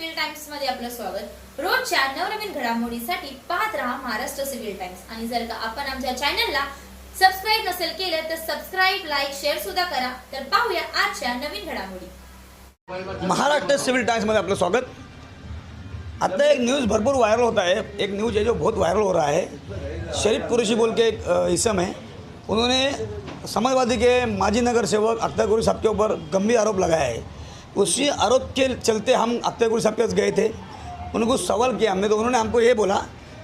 Civil times मध्ये आपलं स्वागत। रोजच्या नवनवीन घडामोडीसाठी पाहत रहा महाराष्ट्र सिव्हिल टाइम्स। आणि जर का आपण आमच्या चॅनलला सबस्क्राइब नसेल केलं तर सबस्क्राइब, लाईक, शेअर सुद्धा करा। तर पाहूया आजच्या नवीन घडामोडी। महाराष्ट्र सिविल टाइम्स में आपका स्वागत। आता एक न्यूज़ भरपूर वायरल होता है। एक न्यूज़ है जो बहुत वायरल हो रहा है। शरीफ कुरैशी बोल के एक इसम है, उन्होंने समाजवादी के माजी नगर सेवक अख्तर कुरैशी साहब के ऊपर गंभीर आरोप लगाया है। उसी आरोप के चलते हम अख्तर कुरैशी साहब के पास गए थे, उनको सवाल किया हमने, तो उन्होंने हमको ये बोला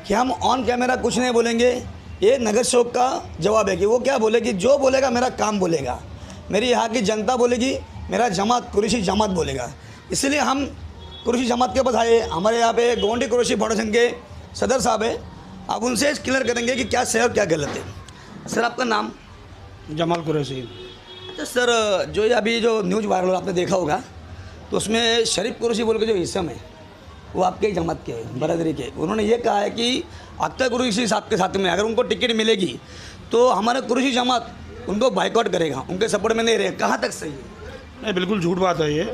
कि हम ऑन कैमरा कुछ नहीं बोलेंगे, ये नगर सेवक का जवाब है कि वो क्या बोले कि जो बोलेगा मेरा काम बोलेगा, मेरी यहाँ की जनता बोलेगी, मेरा जमात कुरैशी जमात बोलेगा। इसलिए हम कुरैशी जमात के पास आए। हमारे यहाँ पे गोंडी कुरैशी फाउंडेशन के सदर साहब है, आप उनसे क्लियर करेंगे कि क्या सही और क्या गलत है। सर आपका नाम? जमाल कुरैशी। तो सर जो ये अभी जो न्यूज़ वायरल आपने देखा होगा, तो उसमें शरीफ कुरैशी बोल के जो इसम है वो आपके जमात के बरादरी के, उन्होंने ये कहा है कि अख्तर कुरैशी साहब के साथ में अगर उनको टिकट मिलेगी तो हमारा कुरैशी जमात उनको बाइकआउट करेगा, उनके सपोर्ट में नहीं रहेगा। कहाँ तक सही है? नहीं, बिल्कुल झूठ बात है ये।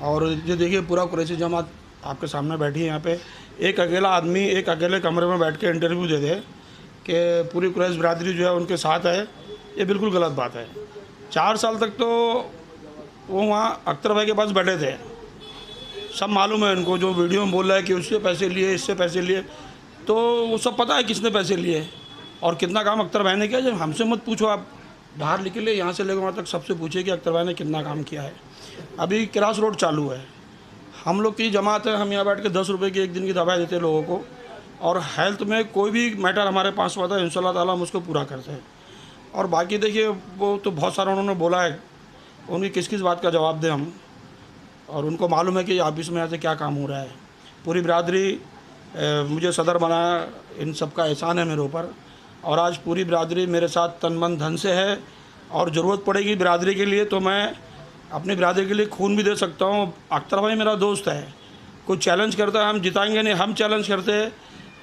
और ये देखिए पूरा कुरैशी जमात आपके सामने बैठी है। यहाँ पे एक अकेला आदमी एक अकेले कमरे में बैठ के इंटरव्यू दे दे कि पूरी कुरैश बिरादरी जो है उनके साथ है, ये बिल्कुल गलत बात है। 4 साल तक तो वो वहाँ अख्तर भाई के पास बैठे थे, सब मालूम है उनको। जो वीडियो में बोल रहा है कि उससे पैसे लिए, इससे पैसे लिए, तो वो सब पता है किसने पैसे लिए और कितना काम अख्तर भाई ने किया। जब हमसे मत पूछो, आप बाहर निकले यहाँ से लेकर वहाँ तक सबसे पूछिए कि अख्तर भाई ने कितना काम किया है। अभी क्रॉस रोड चालू है, हम लोग की जमात है, हम यहाँ बैठ के 10 रुपये की एक दिन की दवाई देते हैं लोगों को। और हेल्थ में कोई भी मैटर हमारे पास हुआ था, इंशाल्लाह ताला हम उसको पूरा करते हैं। और बाकी देखिए वो तो बहुत सारा उन्होंने बोला है, उनकी किस किस बात का जवाब दें हम। और उनको मालूम है कि ऑफिस में यहाँ से क्या काम हो रहा है। पूरी बिरादरी मुझे सदर बनाया, इन सब का एहसान है मेरे ऊपर। और आज पूरी बिरादरी मेरे साथ तन मन धन से है, और ज़रूरत पड़ेगी बिरादरी के लिए तो मैं अपनी बिरादरी के लिए खून भी दे सकता हूँ। अख्तर भाई मेरा दोस्त है, कोई चैलेंज करता है हम जिताएंगे नहीं। हम चैलेंज करते हैं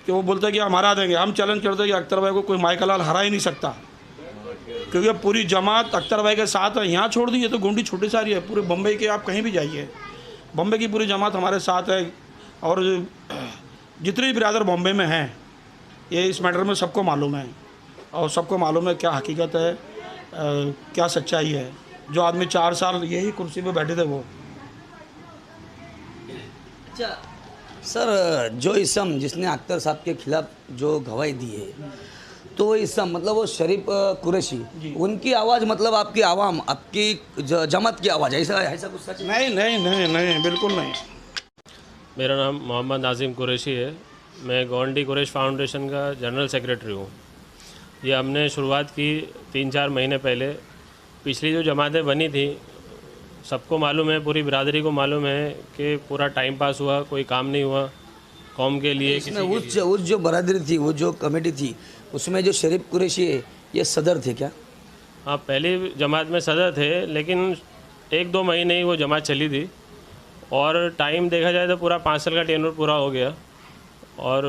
कि वो बोलते हैं कि हम हरा देंगे, हम चैलेंज करते हैं कि अख्तर भाई को कोई माइकल लाल हरा ही नहीं सकता, क्योंकि पूरी जमात अख्तर भाई के साथ है। यहाँ छोड़ दीजिए तो गोंडी छोटी सारी है, पूरे बम्बई के आप कहीं भी जाइए, बम्बई की पूरी जमात हमारे साथ है। और जितने भी बिरादर बॉम्बे में हैं, ये इस मैटर में सबको मालूम है, और सबको मालूम है क्या हकीकत है, क्या सच्चाई है। जो आदमी 4 साल यही कुर्सी पे बैठे थे वो। अच्छा सर, जो इसम जिसने अख्तर साहब के खिलाफ जो गवाही दी है, तो वो इसम मतलब वो शरीफ कुरैशी, उनकी आवाज़ मतलब आपकी आवाम, आपकी जमात की आवाज़, ऐसा कुछ सच? नहीं नहीं नहीं नहीं, बिल्कुल नहीं। मेरा नाम मोहम्मद नाजिम कुरैशी है, मैं गोंडी कुरैश फाउंडेशन का जनरल सेक्रेटरी हूँ। ये हमने शुरुआत की 3-4 महीने पहले। पिछली जो जमातें बनी थी सबको मालूम है, पूरी बिरादरी को मालूम है कि पूरा टाइम पास हुआ, कोई काम नहीं हुआ कौम के लिए। उस जो बरादरी थी, वो जो कमेटी थी, उसमें जो शरीफ कुरैशी है ये सदर थे क्या? हाँ, पहली जमात में सदर थे, लेकिन 1-2 महीने ही वो जमात चली थी। और टाइम देखा जाए तो पूरा 5 साल का टेन्योर पूरा हो गया, और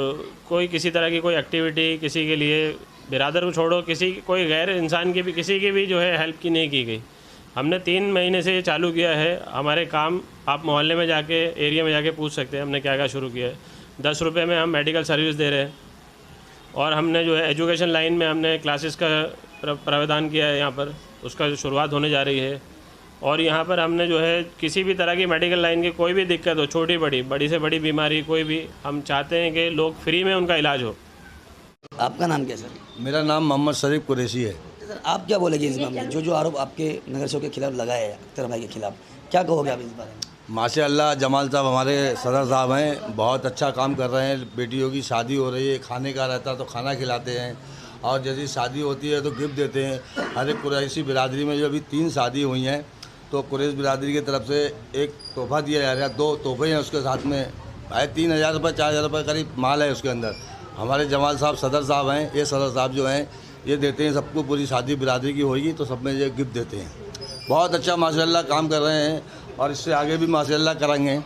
कोई किसी तरह की कोई एक्टिविटी किसी के लिए, बिरादर को छोड़ो, किसी कोई गैर इंसान की भी, किसी की भी जो है हेल्प की नहीं की गई। हमने 3 महीने से ये चालू किया है। हमारे काम आप मोहल्ले में जाके, एरिया में जाके पूछ सकते हैं हमने क्या क्या शुरू किया है। 10 रुपये में हम मेडिकल सर्विस दे रहे हैं, और हमने जो है एजुकेशन लाइन में हमने क्लासेस का प्रावधान किया है यहाँ पर, उसका शुरुआत होने जा रही है। और यहाँ पर हमने जो है किसी भी तरह की मेडिकल लाइन की कोई भी दिक्कत हो, छोटी बड़ी, बड़ी से बड़ी बीमारी कोई भी, हम चाहते हैं कि लोग फ्री में उनका इलाज हो। आपका नाम क्या सर? मेरा नाम मोहम्मद शरीफ कुरैशी है। सर आप क्या बोलेंगे इस मामले में, जो आरोप आपके नगर सेवक के खिलाफ लगाए हैं, अख्तर भाई के खिलाफ, क्या कहोगे आप इस बारे में? माशाअल्लाह जमाल साहब हमारे सदर साहब हैं, बहुत अच्छा काम कर रहे हैं। बेटियों की शादी हो रही है, खाने का रहता है तो खाना खिलाते हैं, और जैसी शादी होती है तो गिफ्ट देते हैं। हर एक कुरैशी बिरादरी में जो अभी 3 शादी हुई हैं, तो कुरैश बिरादरी की तरफ से एक तोहफा दिया जा रहा है। 2 तोहफे हैं उसके साथ में, भाई 3000 रुपये 4000 रुपये करीब माल है उसके अंदर। हमारे जमाल साहब सदर साहब हैं, ये सदर साहब जो हैं ये देते हैं सबको, पूरी शादी बिरादरी की होगी तो सब में ये गिफ्ट देते हैं। बहुत अच्छा माशाल्लाह काम कर रहे हैं, और इससे आगे भी माशाल्लाह करेंगे।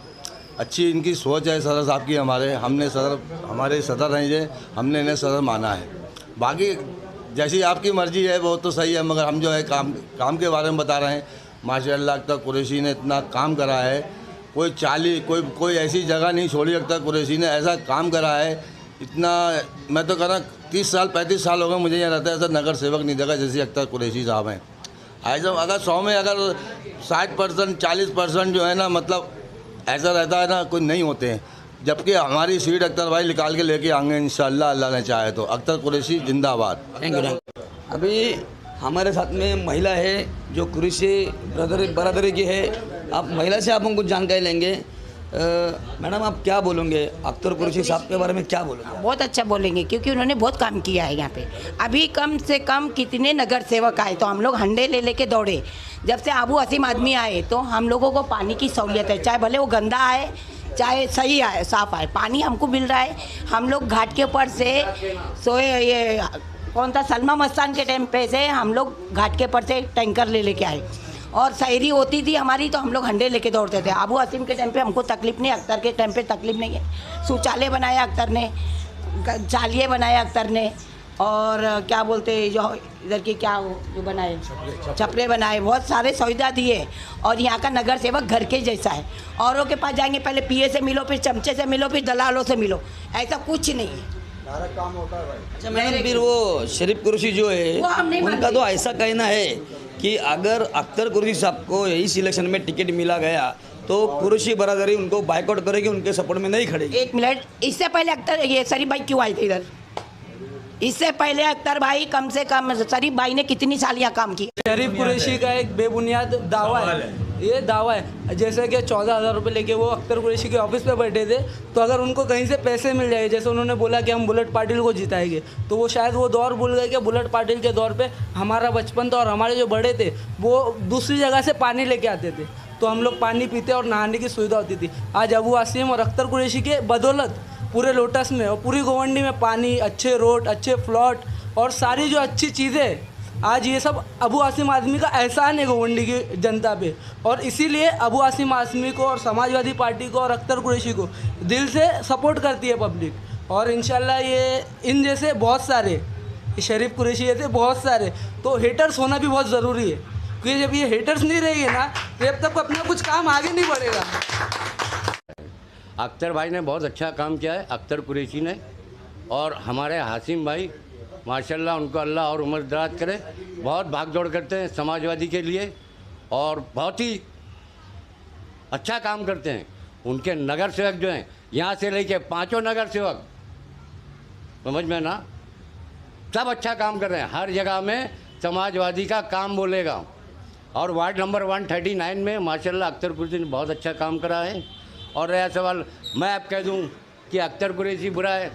अच्छी इनकी सोच है सदर साहब की। हमारे सदर हैं ये, हमने इन्हें सदर माना है। बाकी जैसी आपकी मर्जी है वो तो सही है, मगर हम जो है काम के बारे में बता रहे हैं। माशाअल्लाह अख्तर कुरैशी ने इतना काम करा है, कोई ऐसी जगह नहीं छोड़ी अख्तर कुरैशी ने, ऐसा काम करा है इतना। मैं तो कह रहा 30 साल 35 साल हो गए मुझे यहाँ रहता है, ऐसा नगर सेवक नहीं देखा जैसे अख्तर कुरैशी साहब हैं। ऐसा अगर 100 में अगर 60% 40% जो है ना, मतलब ऐसा रहता है ना, कोई नहीं होते हैं। जबकि हमारी सीट अख्तर भाई निकाल के लेके आएंगे इंशाल्लाह, अल्लाह ने चाहे तो। अख्तर कुरैशी जिंदाबाद। Thank you. अभी हमारे साथ में महिला है जो कुरैशी बरादरी की है। आप महिला से आप हम कुछ जानकारी लेंगे। मैडम आप क्या बोलोगे अख्तर कुरैशी साहब के बारे में, क्या बोलोगे? बहुत अच्छा बोलेंगे क्योंकि उन्होंने बहुत काम किया है यहाँ पे। अभी कम से कम कितने नगर सेवक आए तो हम लोग हंडे ले लेके दौड़े। जब से अबू आसिम आदमी आए तो हम लोगों को पानी की सहूलियत है, चाहे भले वो गंदा आए चाहे सही आए, साफ आए, पानी हमको मिल रहा है। हम लोग घाट के ऊपर से सोए, ये कौन था, सलमा मस्तान के टाइम पे से हम लोग घाट के ऊपर से टैंकर ले लेके आए और शायरी होती थी हमारी तो हम लोग हंडे लेके दौड़ते थे। अबू आसिम के टाइम पे हमको तकलीफ नहीं, अख्तर के टाइम पे तकलीफ नहीं है। शौचालय बनाया अख्तर ने, चालिए बनाया अख्तर ने, और क्या बोलते जो इधर की क्या जो बनाए छपरे बनाए, बहुत सारे सुविधा दिए। और यहाँ का नगर सेवक घर के जैसा है। औरों के पास जाएंगे पहले पीए से मिलो, फिर चमचे से मिलो, फिर दलालों से मिलो, ऐसा कुछ नहीं है। अच्छा मैडम, फिर वो शरीफ कुरैशी जो है वो हम नहीं उनका मानते। तो ऐसा कहना है कि अगर अख्तर कुरैशी साहब को इस इलेक्शन में टिकट मिला गया तो कुरैशी बरादरी उनको बाइकआउट करेगी, उनके सपोर्ट में नहीं खड़ेगी। एक मिनट, इससे पहले अख्तर ये शरीफ भाई क्यों आए थे इधर? इससे पहले अख्तर भाई कम से कम शरीफ भाई ने कितनी साल यहाँ काम किया? शरीफ कुरैशी का एक बेबुनियाद दावा है, ये दावा है। जैसे कि 14,000 रुपये लेके वो अख्तर कुरैशी के ऑफिस पे बैठे थे, तो अगर उनको कहीं से पैसे मिल जाए, जैसे उन्होंने बोला कि हम बुलेट पाटिल को जिताएंगे, तो वो शायद वो दौर भूल गए कि बुलेट पाटिल के दौर पे हमारा बचपन था और हमारे जो बड़े थे वो दूसरी जगह से पानी लेके आते थे, तो हम लोग पानी पीते और नहाने की सुविधा होती थी। आज अबू आसिम और अख्तर कुरैशी के बदौलत पूरे लोटस में और पूरी गोवंडी में पानी, अच्छे रोड, अच्छे प्लॉट और सारी जो अच्छी चीज़ें, आज ये सब अबू आसिम आदमी का एहसान है गोवंडी की जनता पे। और इसीलिए अबू आसिम आदमी को और समाजवादी पार्टी को और अख्तर कुरैशी को दिल से सपोर्ट करती है पब्लिक। और इंशाल्लाह ये इन जैसे बहुत सारे, शरीफ कुरैशी जैसे बहुत सारे, तो हेटर्स होना भी बहुत ज़रूरी है, क्योंकि जब ये हेटर्स नहीं रहेंगे ना, तो जब तक अपना कुछ काम आगे नहीं बढ़ेगा। अख्तर भाई ने बहुत अच्छा काम किया है, अख्तर कुरैशी ने। और हमारे हासिम भाई माशाल्लाह, उनको अल्लाह और उम्र दराज करे, बहुत भाग दौड़ करते हैं समाजवादी के लिए और बहुत ही अच्छा काम करते हैं। उनके नगर सेवक जो हैं, यहाँ से लेके 5 नगर सेवक, समझ में ना, सब अच्छा काम कर रहे हैं। हर जगह में समाजवादी का काम बोलेगा। और वार्ड नंबर 139 में माशाल्लाह अख्तर कुरैशी ने बहुत अच्छा काम करा है। और रहा सवाल, मैं आप कह दूं कि अख्तर कुरैशी बुरा है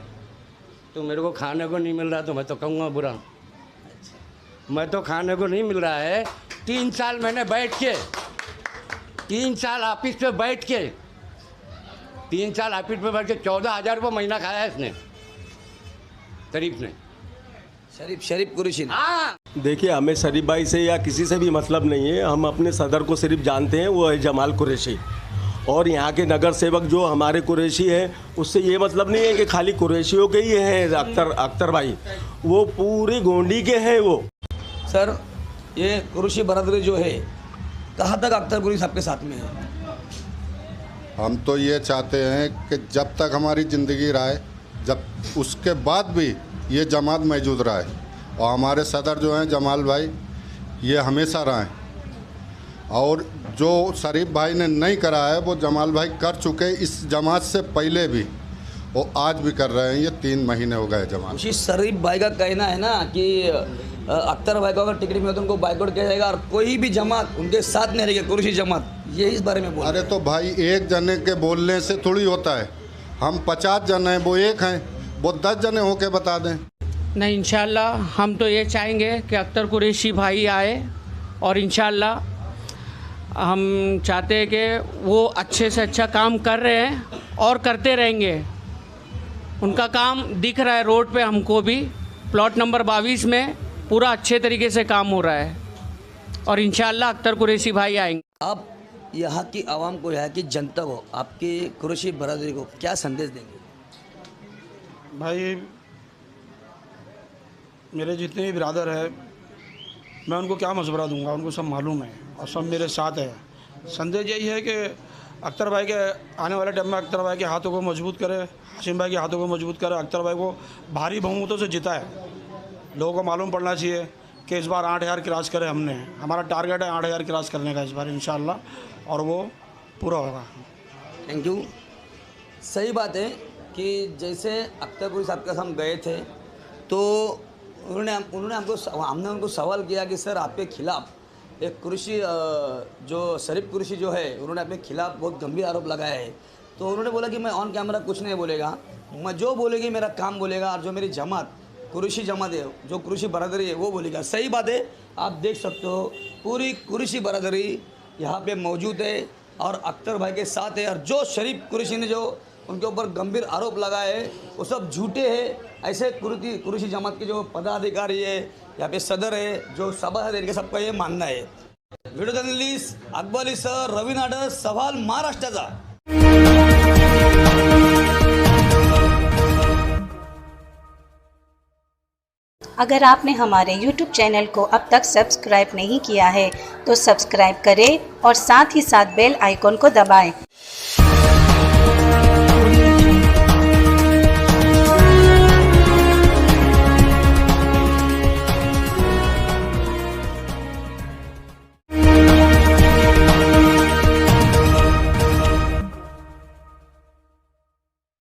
तो मेरे को खाने को नहीं मिल रहा तो मैं तो कहूँगा बुरा। मैं तो खाने को नहीं मिल रहा है। 3 साल मैंने बैठ के, 3 साल ऑफिस पे बैठ के, 3 साल ऑफिस पे बैठ के 14,000 रुपये महीना खाया है इसने, शरीफ ने। शरीफ कुरैशी ने। हाँ, देखिए, हमें शरीफ भाई से या किसी से भी मतलब नहीं है। हम अपने सदर को सिर्फ जानते हैं, वो है जमाल कुरैशी। और यहाँ के नगर सेवक जो हमारे कुरैशी हैं, उससे ये मतलब नहीं है कि खाली कुरैशियों के ही हैं अख्तर भाई, वो पूरी गोंडी के हैं वो। सर, ये कुरैशी बरादरी जो है कहाँ तक अख्तर कुरैशी साहब के साथ में है? हम तो ये चाहते हैं कि जब तक हमारी ज़िंदगी रहे, जब उसके बाद भी ये जमात मौजूद रहे। और हमारे सदर जो हैं जमाल भाई, ये हमेशा रहें। और जो शरीफ भाई ने नहीं करा है वो जमाल भाई कर चुके इस जमात से पहले भी, वो आज भी कर रहे हैं। ये 3 महीने हो गए जमात। उसी शरीफ भाई का कहना है ना कि अख्तर भाई को अगर टिकट मिले तो उनको बाइकआउट किया जाएगा और कोई भी जमात उनके साथ नहीं रहेगी, कुरैशी जमात। ये इस बारे में बोल। अरे तो भाई, एक जने के बोलने से थोड़ी होता है। हम 50 जन हैं, वो एक हैं, वो 10 जने होके बता दें। नहीं, इंशाल्लाह हम तो ये चाहेंगे कि अख्तर कुरैशी भाई आए और इंशाल्लाह हम चाहते हैं कि वो अच्छे से अच्छा काम कर रहे हैं और करते रहेंगे। उनका काम दिख रहा है रोड पे हमको भी। प्लॉट नंबर 22 में पूरा अच्छे तरीके से काम हो रहा है और इंशाल्लाह अख्तर कुरैशी भाई आएंगे। आप यहाँ की आवाम को, यहाँ की जनता को, आपकी कुरैशी बरादरी को क्या संदेश देंगे? भाई, मेरे जितने भी बिरादर है, मैं उनको क्या मशवरा दूंगा, उनको सब मालूम है और सब मेरे साथ है। संदेश यही है कि अख्तर भाई के आने वाले टाइम में अख्तर भाई के हाथों को मजबूत करे, हाशिम भाई के हाथों को मजबूत करे, अख्तर भाई को भारी बहुमतों से जिताए। लोगों को मालूम पड़ना चाहिए कि इस बार 8,000 क्रॉस करे हमने, हमारा टारगेट है 8,000 क्रॉस करने का इस बार इंशाल्लाह, और वो पूरा होगा। Thank you. सही बात है कि जैसे अख्तरपुरी साहब के साथ हम गए थे तो हमने उनको सवाल किया कि सर आपके खिलाफ एक कुरैशी जो शरीफ कुरैशी जो है उन्होंने अपने खिलाफ बहुत गंभीर आरोप लगाया है। तो उन्होंने बोला कि मैं ऑन कैमरा कुछ नहीं बोलेगा, मैं जो बोलेगी मेरा काम बोलेगा, और जो मेरी जमात कुरैशी जमात है, जो कुरैशी बरादरी है वो बोलेगा। सही बात है, आप देख सकते हो पूरी कुरैशी बरादरी यहाँ पे मौजूद है और अख्तर भाई के साथ है। और जो शरीफ कुरैशी ने जो उनके ऊपर गंभीर आरोप लगाए हैं वो सब झूठे हैं। ऐसे कुरैशी जमात के जो पदाधिकारी है, यहाँ पे सदर है, जो सभा है, इनके सबका ये मानना है। Video journalist Akbar Ali sir, Ravi Nadar, सवाल महाराष्ट्राचा। अगर आपने हमारे YouTube चैनल को अब तक सब्सक्राइब नहीं किया है तो सब्सक्राइब करें और साथ ही साथ बेल आइकॉन को दबाएं।